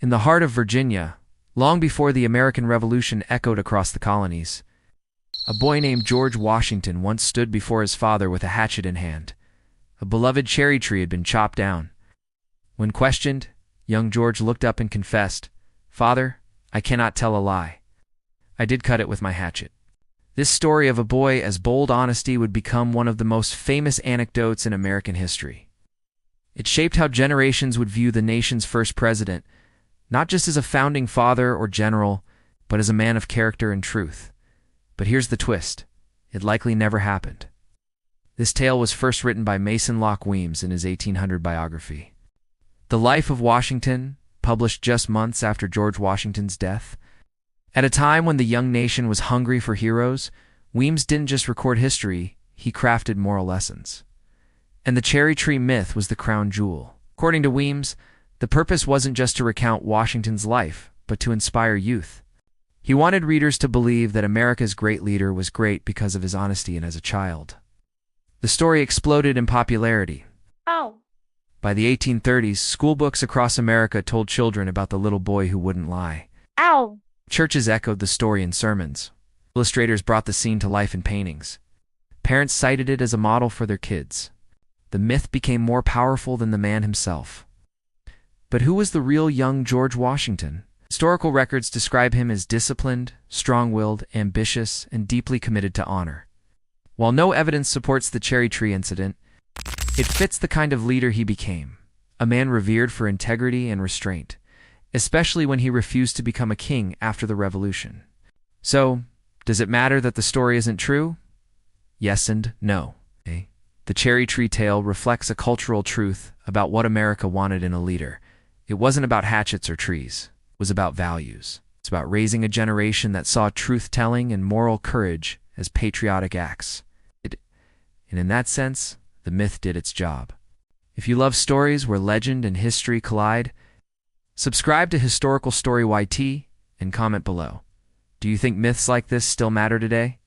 In the heart of Virginia, long before the American Revolution echoed across the colonies, a boy named George Washington once stood before his father with a hatchet in hand. A beloved cherry tree had been chopped down. When questioned, young George looked up and confessed, "Father, I cannot tell a lie. I did cut it with my hatchet." This story of a boy as bold honesty would become one of the most famous anecdotes in American history. It shaped how generations would view the nation's first president, not just as a founding father or general, but as a man of character and truth. But here's the twist. It likely never happened. This tale was first written by Mason Locke Weems in his 1800 biography. The Life of Washington, published just months after George Washington's death. At a time when the young nation was hungry for heroes, Weems didn't just record history, he crafted moral lessons. And the cherry tree myth was the crown jewel. According to Weems, the purpose wasn't just to recount Washington's life, but to inspire youth. He wanted readers to believe that America's great leader was great because of his honesty and as a child. The story exploded in popularity. By the 1830s, schoolbooks across America told children about the little boy who wouldn't lie. Churches echoed the story in sermons. Illustrators brought the scene to life in paintings. Parents cited it as a model for their kids. The myth became more powerful than the man himself. But who was the real young George Washington? Historical records describe him as disciplined, strong-willed, ambitious, and deeply committed to honor. While no evidence supports the cherry tree incident, it fits the kind of leader he became, a man revered for integrity and restraint, especially when he refused to become a king after the Revolution. So, does it matter that the story isn't true? Yes and no. The cherry tree tale reflects a cultural truth about what America wanted in a leader. It wasn't about hatchets or trees. It was about values. It's about raising a generation that saw truth-telling and moral courage as patriotic acts. And in that sense, the myth did its job. If you love stories where legend and history collide, subscribe to Historical Story YT and comment below. Do you think myths like this still matter today?